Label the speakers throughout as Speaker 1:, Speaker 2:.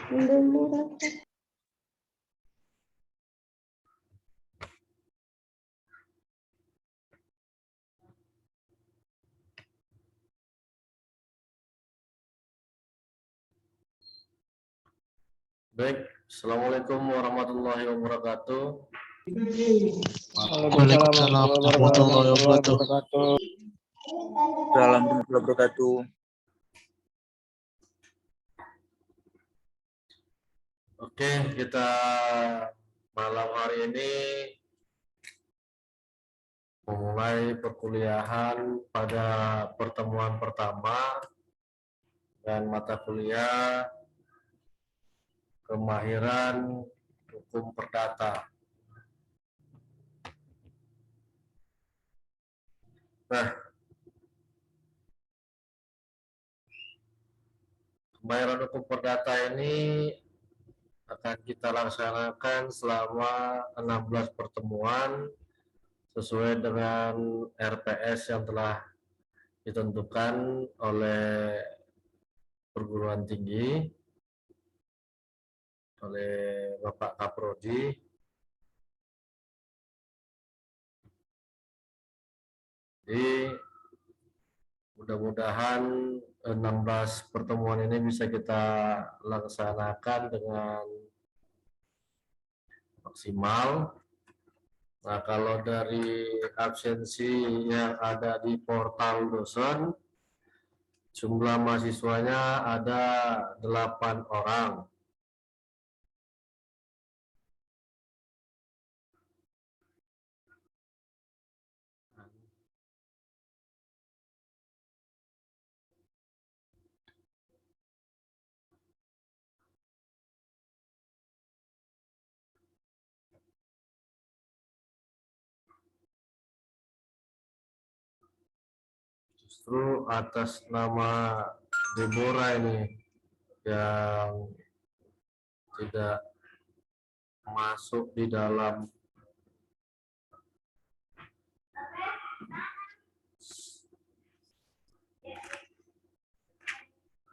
Speaker 1: Baik, Assalamualaikum warahmatullahi wabarakatuh.
Speaker 2: Waalaikumsalam warahmatullahi wabarakatuh.
Speaker 3: Assalamualaikum warahmatullahi wabarakatuh.
Speaker 1: Oke, kita malam hari ini memulai perkuliahan pada pertemuan pertama dan mata kuliah kemahiran hukum perdata. Nah, kemahiran hukum perdata ini akan kita laksanakan selama 16 pertemuan sesuai dengan RPS yang telah ditentukan oleh perguruan tinggi, oleh Bapak Kaprodi. Jadi mudah-mudahan 16 pertemuan ini bisa kita laksanakan dengan maksimal. Nah, kalau dari absensi yang ada di portal dosen, jumlah mahasiswanya ada 8 orang. Justru atas nama Deborah ini yang tidak masuk di dalam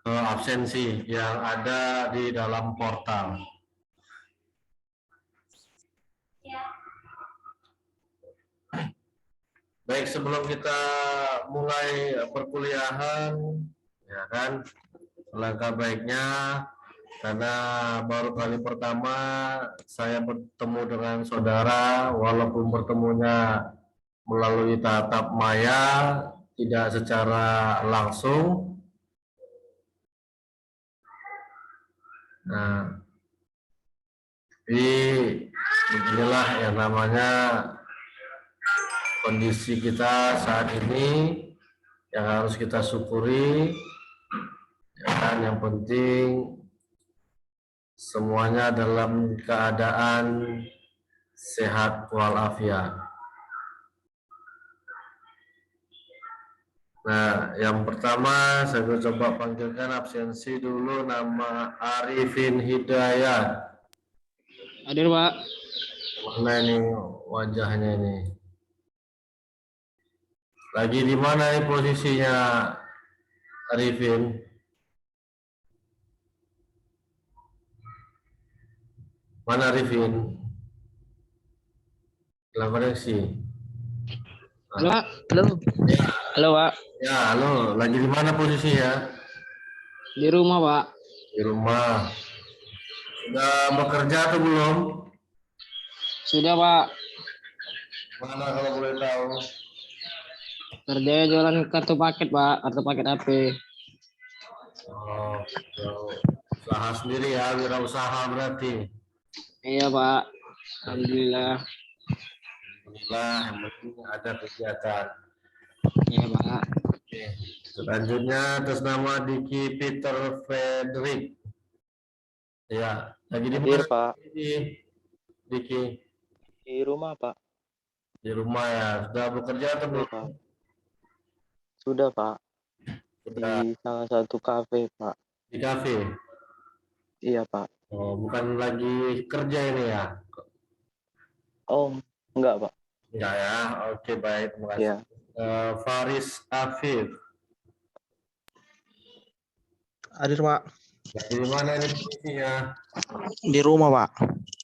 Speaker 1: absensi yang ada di dalam portal. Baik, sebelum kita mulai perkuliahan, ya kan, langkah baiknya karena baru kali pertama saya bertemu dengan saudara, walaupun bertemunya melalui tatap maya, tidak secara langsung. Nah, inilah yang namanya kondisi kita saat ini yang harus kita syukuri, ya kan, yang penting semuanya dalam keadaan sehat walafiat. Nah, yang pertama saya coba panggilkan absensi dulu, nama Arifin Hidayat.
Speaker 2: Hadir, Pak.
Speaker 1: Mana ini wajahnya ini? Lagi di mana nih posisinya Arifin? Mana Arifin? Dalam koneksi.
Speaker 2: Halo, Pak. Halo. Halo, Pak.
Speaker 1: Ya, halo. Lagi di mana posisinya?
Speaker 2: Di rumah, Pak.
Speaker 1: Di rumah. Sudah bekerja atau belum?
Speaker 2: Sudah, Pak.
Speaker 1: Mana kalau boleh tahu?
Speaker 2: Kerjanya jualan kartu paket, Pak. Kartu paket HP.
Speaker 1: Oh, usaha sendiri ya, wirausaha berarti.
Speaker 2: Iya, Pak. Alhamdulillah.
Speaker 1: Alhamdulillah, yang penting ada kegiatan.
Speaker 2: Iya, Pak.
Speaker 1: Oke. Selanjutnya atas nama Diki Peter Frederick. Ya, lagi di mana,
Speaker 3: Pak?
Speaker 1: Diki?
Speaker 3: Di rumah, Pak.
Speaker 1: Di rumah ya. Sudah bekerja atau belum?
Speaker 3: Pak. Sudah, Pak.
Speaker 1: Sudah.
Speaker 3: Di salah satu kafe, Pak.
Speaker 1: Di kafe?
Speaker 3: Iya, Pak.
Speaker 1: Oh, bukan lagi kerja ini ya?
Speaker 3: Oh, enggak, Pak.
Speaker 1: Enggak ya? Oke, baik. Terima kasih.
Speaker 3: Iya.
Speaker 1: Faris Afif.
Speaker 2: Hadir, Pak.
Speaker 1: Lagi di mana ini posisinya?
Speaker 4: Di rumah, Pak.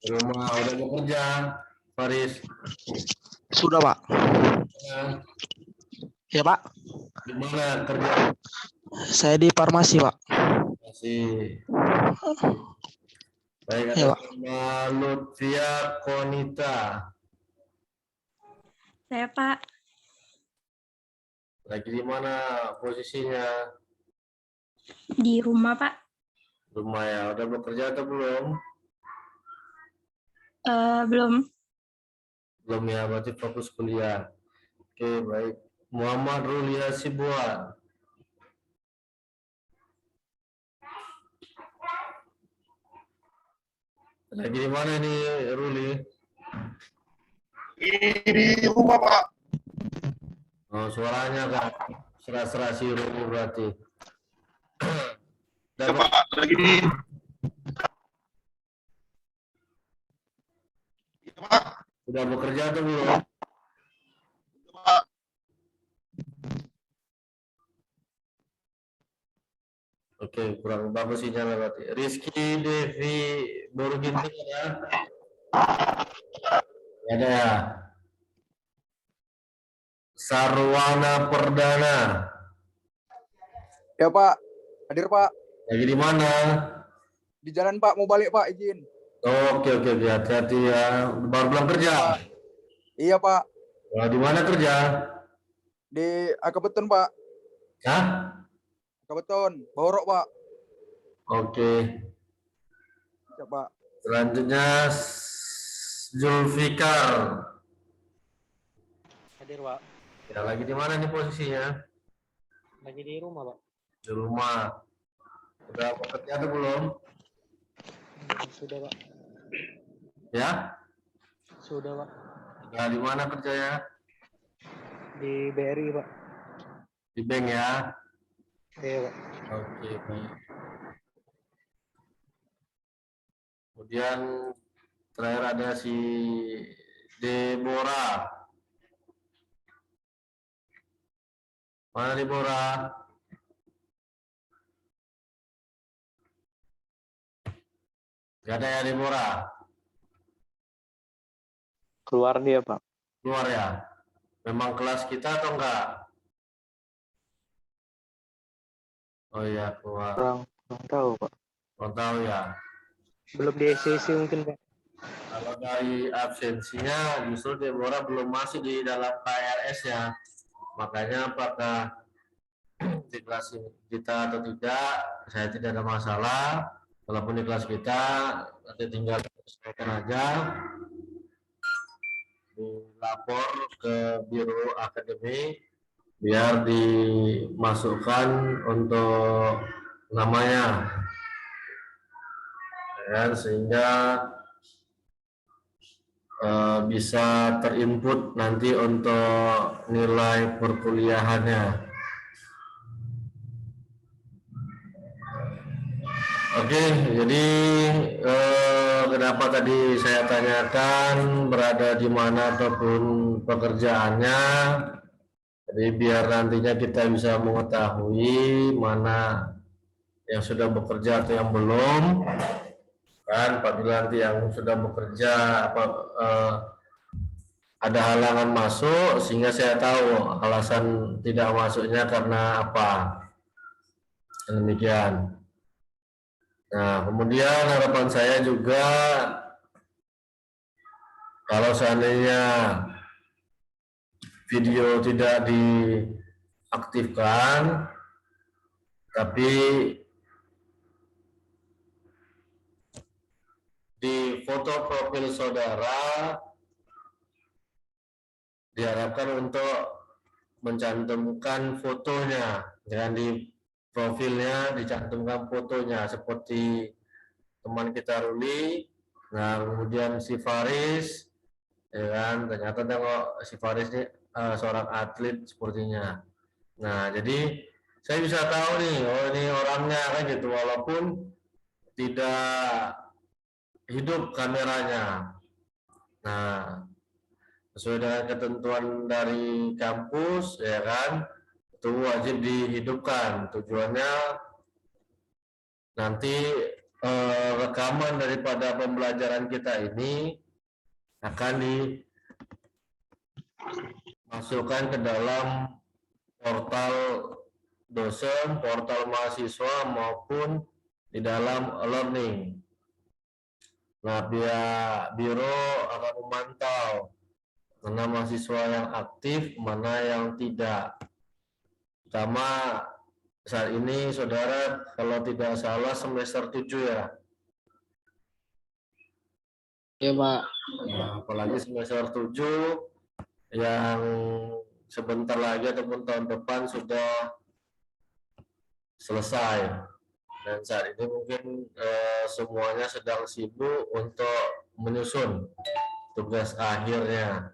Speaker 1: Di rumah, udah bekerja, Faris.
Speaker 4: Sudah, Pak.
Speaker 1: Nah,
Speaker 4: Ya, Pak.
Speaker 1: di mana kerja?
Speaker 4: Saya di farmasi, Pak.
Speaker 1: Masih. Baik,
Speaker 4: Ya,
Speaker 1: ada
Speaker 4: Pak.
Speaker 1: nama Lutfia Konita.
Speaker 5: Saya Pak,
Speaker 1: Lagi di mana posisinya?
Speaker 5: di rumah Pak.
Speaker 1: Rumah ya, udah bekerja atau belum?
Speaker 5: Belum.
Speaker 1: Belum ya, berarti fokus kuliah. Oke, baik. Muhammad Rulia Sibuan. Lagi di mana ini Ruli?
Speaker 6: Di rumah Pak.
Speaker 1: Oh, suaranya kan serak-serak si Ruli berarti.
Speaker 6: Ya
Speaker 1: Dan
Speaker 6: Pak, lagi di. Ya Pak.
Speaker 1: sudah bekerja atau belum?
Speaker 6: Ya, Pak.
Speaker 1: Oke, kurang bagus sinyalnya berarti. Rizky Devi Boruginting ya? Ada ya? Sarwana Perdana.
Speaker 7: Ya Pak, hadir Pak.
Speaker 1: Lagi di mana?
Speaker 7: Di jalan Pak, mau balik Pak, izin.
Speaker 1: Oke, hati-hati ya. Baru pulang kerja.
Speaker 7: Iya Pak,
Speaker 1: Nah, di mana kerja?
Speaker 7: di Akabeton Pak.
Speaker 1: Hah?
Speaker 7: Akabeton, Borok Pak.
Speaker 1: Oke.
Speaker 7: Ya Pak.
Speaker 1: Selanjutnya Zulfikar.
Speaker 2: Hadir, Pak.
Speaker 1: Ya, lagi di mana nih posisinya?
Speaker 2: Lagi di rumah, Pak.
Speaker 1: Di rumah. Udah bekerja atau belum?
Speaker 2: Sudah, Pak.
Speaker 1: Ya?
Speaker 2: Sudah, Pak.
Speaker 1: Udah di mana kerjanya?
Speaker 2: Di BRI, Pak.
Speaker 1: Di bank ya?
Speaker 2: Iya, Pak.
Speaker 1: Oke, baik. Kemudian terakhir ada si Deborah. Mana Deborah? Gak ada ya Deborah?
Speaker 3: Keluar dia, Pak.
Speaker 1: Keluar ya? Memang kelas kita atau enggak? Oh iya, keluar.
Speaker 3: Kurang tahu, Pak.
Speaker 1: Kurang tahu ya.
Speaker 2: Belum di SCC mungkin, Pak.
Speaker 1: Kalau dari absensinya justru Deborah belum masuk di dalam KRS-nya. Makanya apakah di kelas kita atau tidak, saya tidak ada masalah. Walaupun di kelas kita, nanti tinggal sesuaikan aja. Dilapor ke Biro Akademi biar dimasukkan untuk namanya. Ya, sehingga bisa terinput nanti untuk nilai perkuliahannya. Oke, jadi kenapa tadi saya tanyakan berada di mana ataupun pekerjaannya, jadi biar nantinya kita bisa mengetahui mana yang sudah bekerja atau yang belum. Kan apabila nanti yang sudah bekerja ada halangan masuk sehingga saya tahu alasan tidak masuknya karena apa. Demikian. Nah, kemudian harapan saya juga kalau seandainya video tidak diaktifkan tapi di foto profil saudara diharapkan untuk mencantumkan fotonya, jangan di profilnya dicantumkan fotonya seperti teman kita Ruli. Nah, kemudian si Faris, ya kan, ternyata tengok si Faris ini seorang atlet sepertinya. Nah, jadi saya bisa tahu nih, oh ini orangnya kan gitu, walaupun tidak hidup kameranya. Nah, sesuai dengan ketentuan dari kampus, ya kan, itu wajib dihidupkan. Tujuannya nanti rekaman daripada pembelajaran kita ini akan dimasukkan ke dalam portal dosen, portal mahasiswa maupun di dalam learning. Nah, pihak biro akan memantau mana mahasiswa yang aktif, mana yang tidak. Pertama, saat ini saudara kalau tidak salah semester 7 ya.
Speaker 2: Iya, Pak.
Speaker 1: Nah, apalagi semester 7 yang sebentar lagi ataupun tahun depan sudah selesai. Dan saat ini mungkin semuanya sedang sibuk untuk menyusun tugas akhirnya.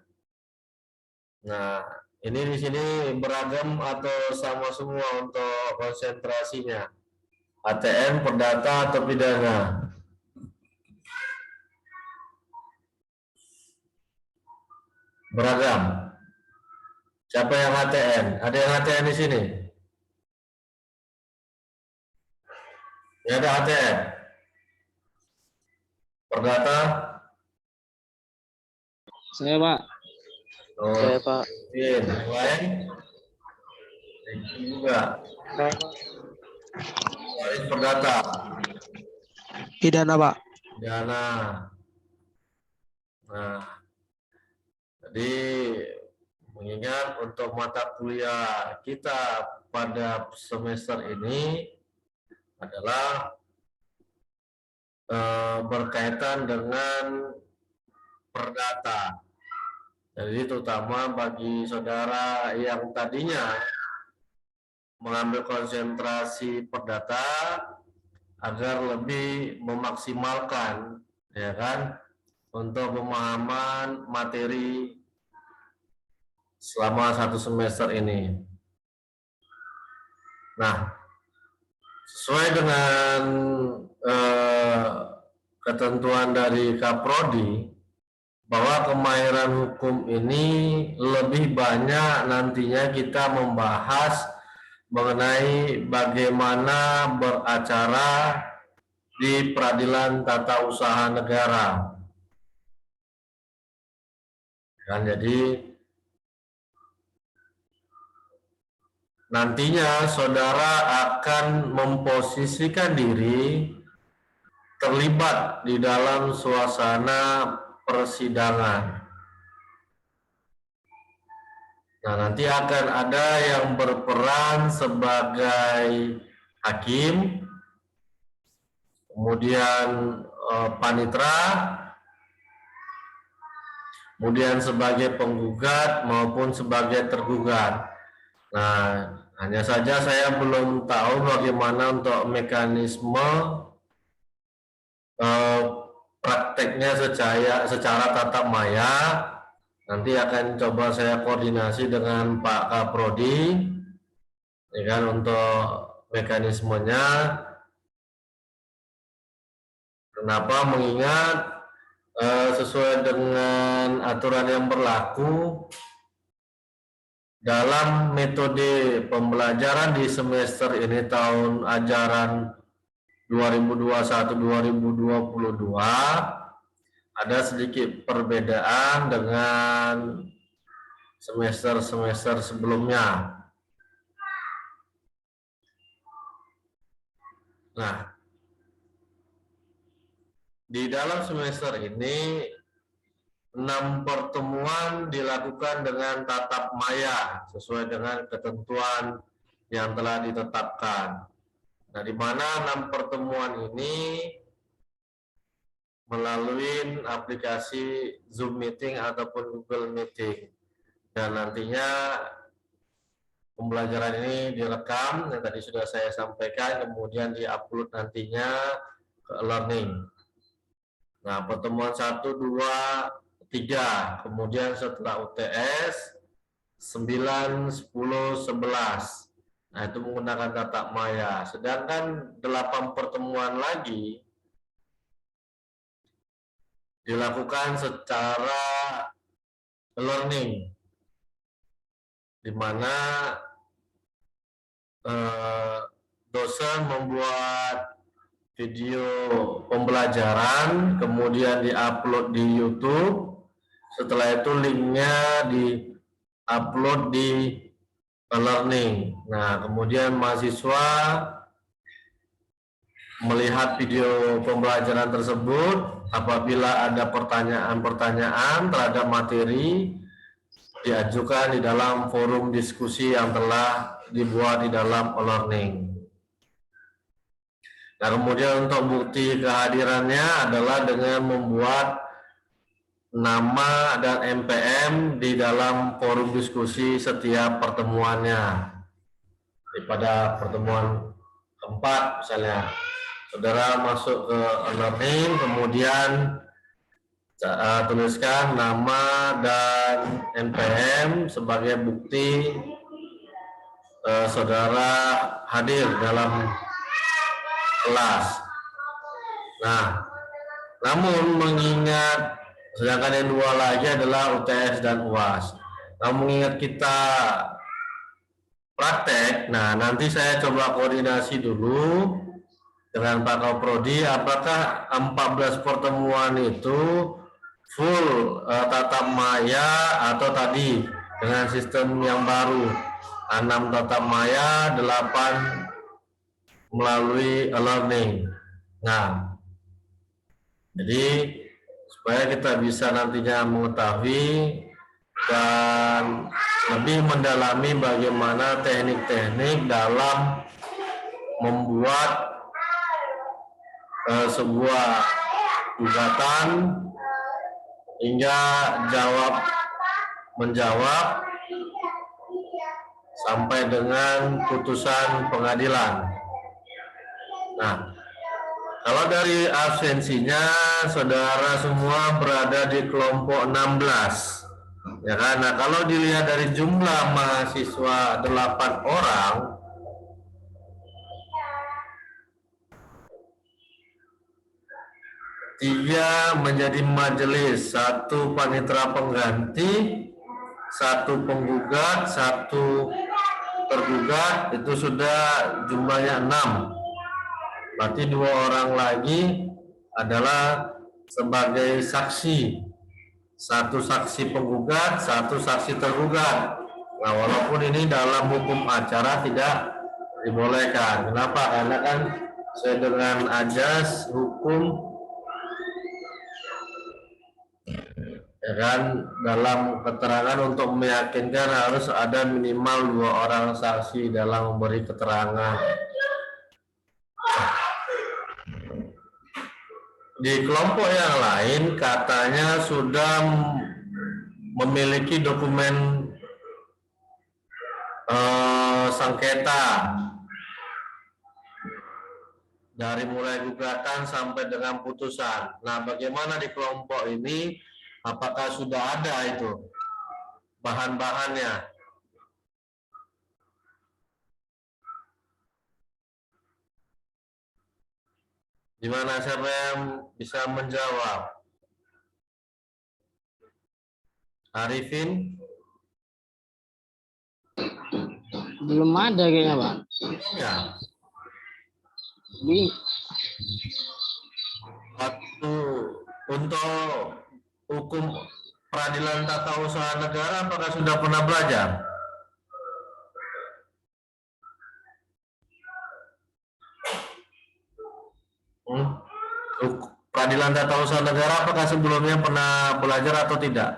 Speaker 1: Nah, ini di sini beragam atau sama semua untuk konsentrasinya. ATM, perdata atau pidana. Beragam. Siapa yang HTN? Ada yang HTN di sini? Ya, ada HTN. Perdata?
Speaker 2: Saya, Pak.
Speaker 1: Oh,
Speaker 3: Saya, Pak.
Speaker 1: yang lain? Juga.
Speaker 3: Saya, Pak.
Speaker 1: Lain perdata.
Speaker 4: Pidana, Pak.
Speaker 1: Pidana. Nah, jadi mengingat untuk mata kuliah kita pada semester ini adalah berkaitan dengan perdata. Jadi terutama bagi saudara yang tadinya mengambil konsentrasi perdata agar lebih memaksimalkan, ya kan, untuk pemahaman materi selama 1 semester ini. Nah, sesuai dengan ketentuan dari Kaprodi, bahwa kemahiran hukum ini lebih banyak nantinya kita membahas mengenai bagaimana beracara di peradilan tata usaha negara. Kan, jadi nantinya saudara akan memposisikan diri terlibat di dalam suasana persidangan. Nah, nanti akan ada yang berperan sebagai hakim, kemudian panitera, kemudian sebagai penggugat maupun sebagai tergugat. Nah, hanya saja saya belum tahu bagaimana untuk mekanisme prakteknya secara tatap maya. Nanti akan coba saya koordinasi dengan Pak Kaprodi, ya kan, untuk mekanismenya. Kenapa? Mengingat sesuai dengan aturan yang berlaku dalam metode pembelajaran di semester ini tahun ajaran 2021-2022 ada sedikit perbedaan dengan semester-semester sebelumnya. Nah, di dalam semester ini 6 pertemuan dilakukan dengan tatap maya sesuai dengan ketentuan yang telah ditetapkan. Nah, di mana 6 pertemuan ini melalui aplikasi Zoom Meeting ataupun Google Meeting. Dan nantinya pembelajaran ini direkam, yang tadi sudah saya sampaikan, kemudian diupload nantinya ke learning. Nah, pertemuan 1, 2, 3, kemudian setelah UTS 9, 10, 11. Nah, itu menggunakan tatap maya. Sedangkan 8 pertemuan lagi dilakukan secara learning, di mana dosen membuat video pembelajaran, kemudian diupload di YouTube. Setelah itu linknya di-upload di e-learning. Nah, kemudian mahasiswa melihat video pembelajaran tersebut. Apabila ada pertanyaan-pertanyaan terhadap materi, diajukan di dalam forum diskusi yang telah dibuat di dalam e-learning. Nah, kemudian untuk bukti kehadirannya adalah dengan membuat nama dan NPM di dalam forum diskusi setiap pertemuannya. Pada pertemuan keempat misalnya, saudara masuk ke e-learning, kemudian tuliskan nama dan NPM sebagai bukti saudara hadir dalam kelas. Nah, namun mengingat sedangkan yang dua lagi adalah UTS dan UAS. Nah, mengingat kita praktek, nah nanti saya coba koordinasi dulu dengan Pak Kaprodi apakah 14 pertemuan itu full tatap maya atau tadi dengan sistem yang baru 6 tatap maya, 8 melalui e-learning. Nah, jadi supaya kita bisa nantinya mengetahui dan lebih mendalami bagaimana teknik-teknik dalam membuat sebuah gugatan hingga menjawab sampai dengan putusan pengadilan. Nah, kalau dari absensinya saudara semua berada di kelompok 16. Ya kan? Nah, kalau dilihat dari jumlah mahasiswa 8 orang, tiga menjadi majelis, 1 panitera pengganti, 1 penggugat, 1 tergugat, itu sudah jumlahnya 6. Berarti 2 orang lagi adalah sebagai saksi. 1 saksi penggugat, 1 saksi tergugat. Nah, walaupun ini dalam hukum acara tidak dibolehkan. Kenapa? Karena kan sesuai dengan ajas hukum, ya kan, dalam keterangan untuk meyakinkan harus ada minimal 2 orang saksi dalam memberi keterangan. Di kelompok yang lain katanya sudah memiliki dokumen sengketa dari mulai gugatan sampai dengan putusan. Nah, bagaimana di kelompok ini? Apakah sudah ada itu bahan-bahannya? Di mana siapa yang bisa menjawab? Arifin?
Speaker 2: Belum ada kayaknya, Pak.
Speaker 1: Ya. Waktu untuk hukum peradilan tata usaha negara apakah sudah pernah belajar? Peradilan tata usaha negara apakah sebelumnya pernah belajar atau tidak?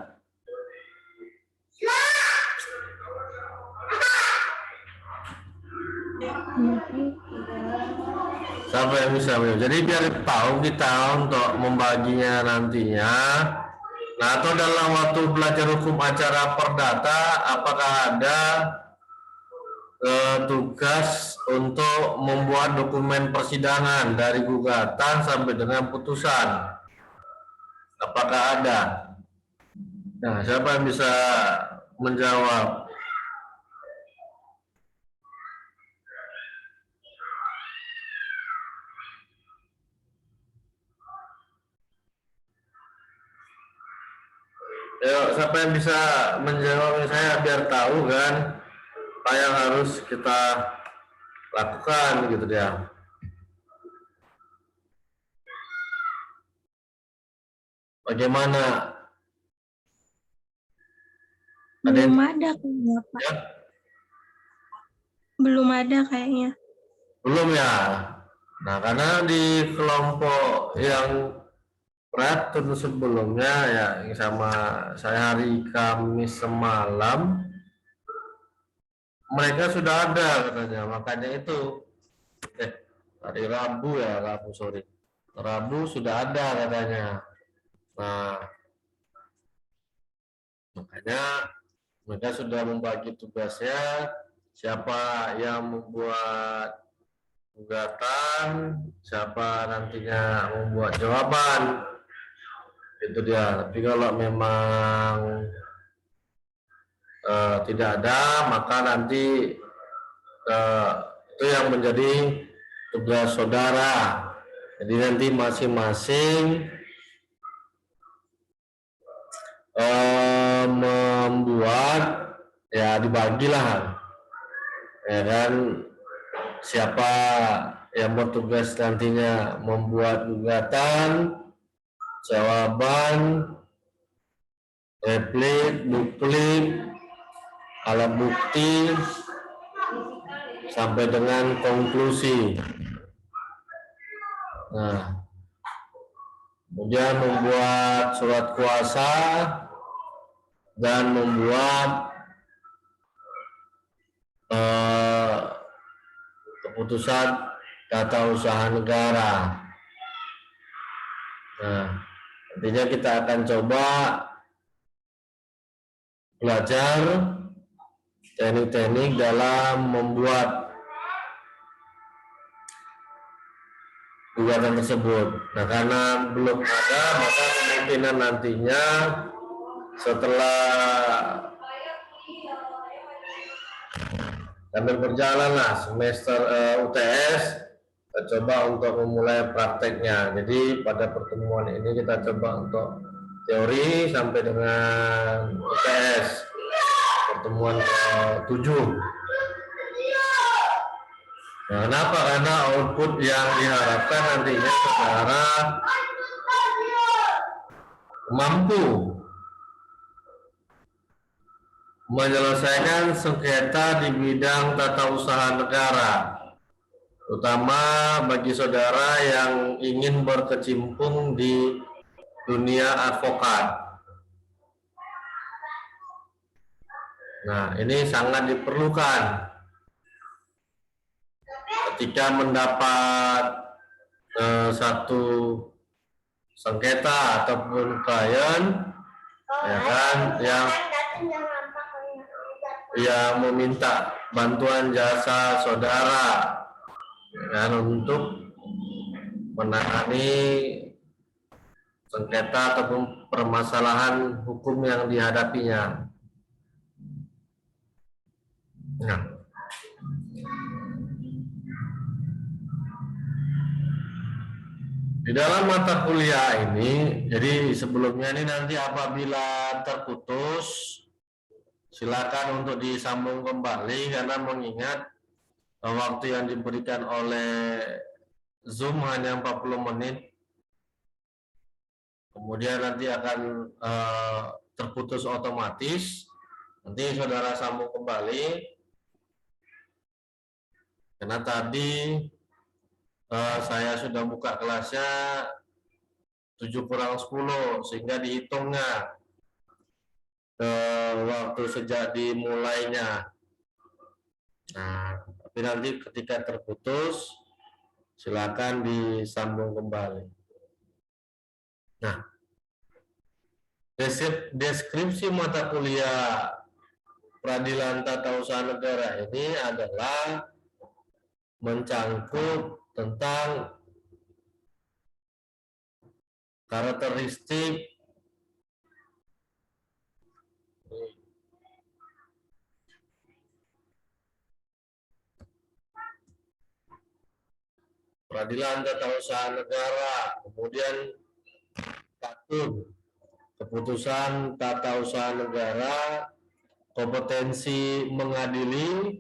Speaker 1: Sampai yang bisa. Jadi biar tahu kita untuk membaginya nantinya. Nah, atau dalam waktu belajar hukum acara perdata, apakah ada tugas untuk membuat dokumen persidangan dari gugatan sampai dengan putusan? Apakah ada? Nah, siapa yang bisa menjawab? Yuk, siapa yang bisa menjawab saya biar tahu kan apa yang harus kita lakukan gitu dia. Bagaimana?
Speaker 5: Belum ada kayaknya, Pak.
Speaker 1: Ya?
Speaker 5: Belum ada kayaknya.
Speaker 1: Belum ya. Nah, karena di kelompok yang teratur sebelumnya ya sama saya hari Kamis semalam mereka sudah ada katanya, makanya itu hari Rabu ya, Rabu sudah ada katanya. Nah, makanya mereka sudah membagi tugasnya, siapa yang membuat gugatan, siapa nantinya membuat jawaban. Itu dia. Tapi kalau memang tidak ada, maka nanti itu yang menjadi tugas saudara. Jadi nanti masing-masing membuat, ya dibagilah, ya kan, siapa yang bertugas nantinya membuat gugatan, jawaban, replik, duplik, alat bukti, sampai dengan konklusi. Nah, kemudian membuat surat kuasa dan membuat keputusan tata usaha negara. Nah, nantinya kita akan coba belajar teknik-teknik dalam membuat gugatan tersebut. Nah, karena belum ada, maka kemungkinan nantinya setelah sambil berjalan lah semester UTS, kita coba untuk memulai prakteknya. Jadi pada pertemuan ini kita coba untuk teori sampai dengan UTS pertemuan ke-7. Nah, kenapa? Karena output yang diharapkan nantinya saudara mampu menyelesaikan sengketa di bidang tata usaha negara, terutama bagi saudara yang ingin berkecimpung di dunia advokat. Nah, ini sangat diperlukan ketika mendapat satu sengketa ataupun klien, ya kan, yang meminta bantuan jasa saudara, ya kan, untuk menangani sengketa ataupun permasalahan hukum yang dihadapinya. Nah, di dalam mata kuliah ini, jadi sebelumnya ini nanti apabila terputus, silakan untuk disambung kembali karena mengingat waktu yang diberikan oleh Zoom hanya 40 menit. Kemudian nanti akan terputus otomatis. Nanti saudara sambung kembali. Karena tadi saya sudah buka kelasnya 7:10 sehingga dihitungnya waktu sejak dimulainya. Nah, tapi nanti ketika terputus silakan disambung kembali. Nah, deskripsi mata kuliah Peradilan Tata Usaha Negara ini adalah mencangkup tentang karakteristik peradilan tata usaha negara, kemudian keputusan tata usaha negara, kompetensi mengadili,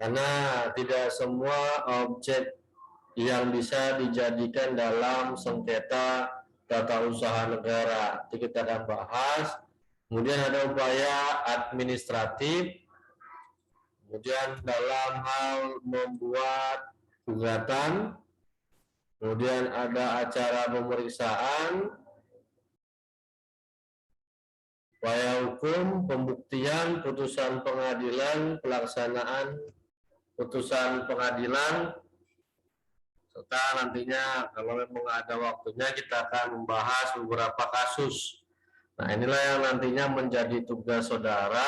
Speaker 1: karena tidak semua objek yang bisa dijadikan dalam sengketa tata usaha negara, itu kita akan bahas. Kemudian ada upaya administratif, kemudian dalam hal membuat gugatan, kemudian ada acara pemeriksaan, upaya hukum, pembuktian, putusan pengadilan, pelaksanaan putusan pengadilan, serta nantinya kalau memang ada waktunya kita akan membahas beberapa kasus. Nah, inilah yang nantinya menjadi tugas saudara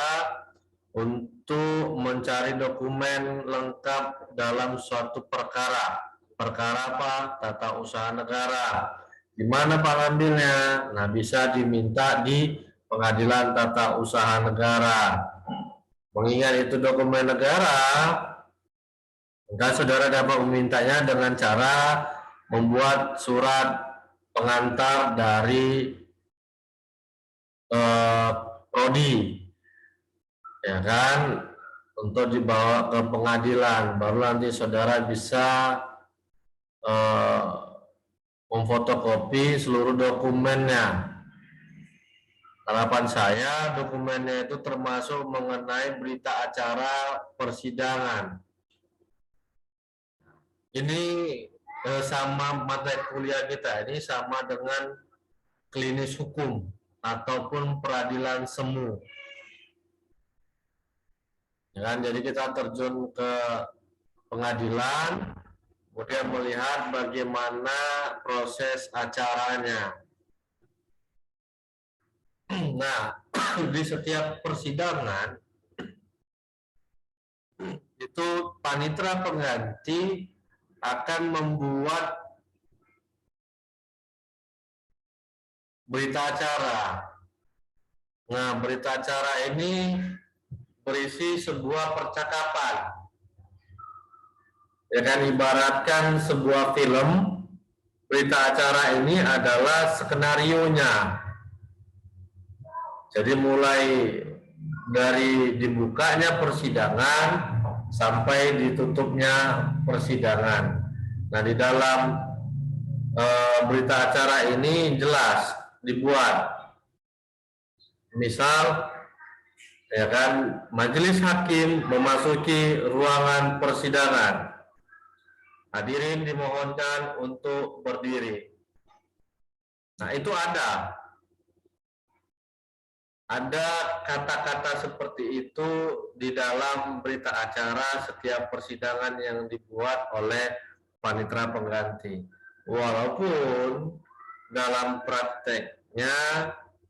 Speaker 1: untuk mencari dokumen lengkap dalam suatu perkara. Perkara apa? Tata usaha negara. Di mana pengambilnya? Nah, bisa diminta di Pengadilan Tata Usaha Negara. Mengingat itu dokumen negara, maka saudara dapat memintanya dengan cara membuat surat pengantar dari prodi, ya kan, untuk dibawa ke pengadilan. Baru nanti saudara bisa memfotokopi seluruh dokumennya. Harapan saya dokumennya itu termasuk mengenai berita acara persidangan. Ini sama mata kuliah kita, ini sama dengan klinis hukum ataupun peradilan semu. Ya kan? Jadi kita terjun ke pengadilan, kemudian melihat bagaimana proses acaranya. Nah, di setiap persidangan itu panitera pengganti akan membuat berita acara. Nah, berita acara ini berisi sebuah percakapan. Ya kan, ibaratkan sebuah film, berita acara ini adalah skenarionya. Jadi mulai dari dibukanya persidangan sampai ditutupnya persidangan. Nah, di dalam berita acara ini jelas dibuat. Misal, ya kan, majelis hakim memasuki ruangan persidangan. Hadirin dimohonkan untuk berdiri. Nah, itu ada kata-kata seperti itu di dalam berita acara setiap persidangan yang dibuat oleh panitera pengganti. Walaupun dalam prakteknya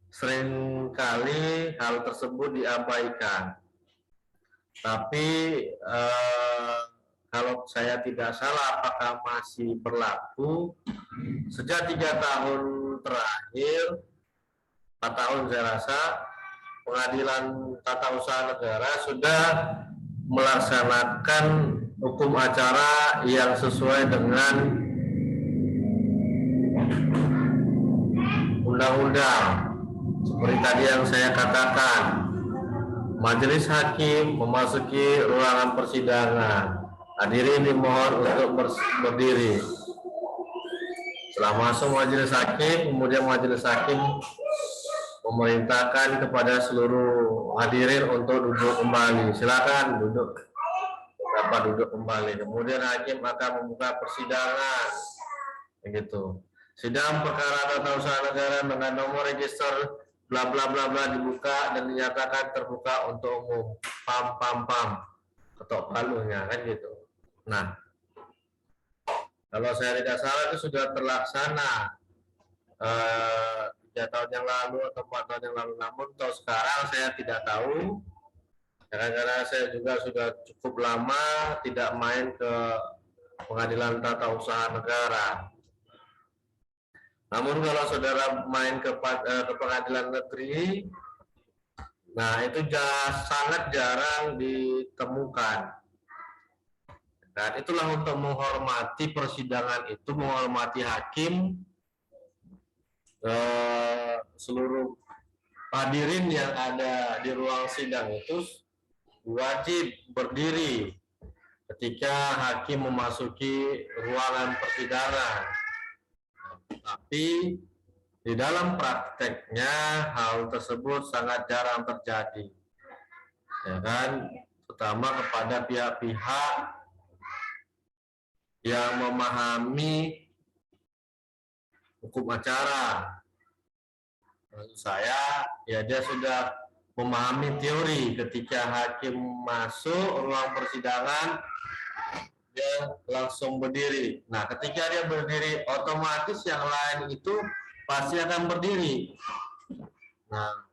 Speaker 1: seringkali hal tersebut diabaikan. Tapi kalau saya tidak salah, apakah masih berlaku? Sejak 3 tahun terakhir, 4 tahun saya rasa, Pengadilan Tata Usaha Negara sudah melaksanakan hukum acara yang sesuai dengan undang-undang. Seperti tadi yang saya katakan, majelis hakim memasuki ruangan persidangan. Hadirin dimohon untuk berdiri. Setelah masuk majelis hakim, kemudian majelis hakim memerintahkan kepada seluruh hadirin untuk duduk kembali. Silakan duduk. Dapat duduk kembali. Kemudian hakim akan membuka persidangan. Begitu. Sidang perkara tata usaha negara dengan nomor register bla bla bla bla dibuka dan dinyatakan terbuka untuk umum. Pam pam pam. Ketok palunya kan gitu. Nah, kalau saya tidak salah itu sudah terlaksana 3 tahun yang lalu atau 4 tahun yang lalu. Namun untuk sekarang saya tidak tahu, karena saya juga sudah cukup lama tidak main ke Pengadilan Tata Usaha Negara. Namun kalau saudara main ke pengadilan negeri, nah itu sangat jarang ditemukan. Dan itulah untuk menghormati persidangan itu, menghormati hakim, seluruh hadirin yang ada di ruang sidang itu wajib berdiri ketika hakim memasuki ruangan persidangan. Tapi di dalam prakteknya hal tersebut sangat jarang terjadi, ya kan, terutama kepada pihak-pihak yang memahami hukum acara. Maksud saya, ya dia sudah memahami teori. Ketika hakim masuk ruang persidangan, dia langsung berdiri. Nah, ketika dia berdiri, otomatis yang lain itu pasti akan berdiri. Nah,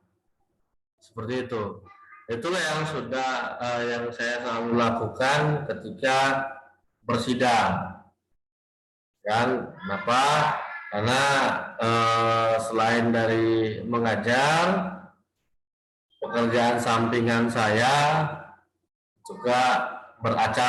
Speaker 1: seperti itu. Itulah yang sudah yang saya selalu lakukan ketika bersidang. Kan, kenapa? Karena selain dari mengajar, pekerjaan sampingan saya juga beracara.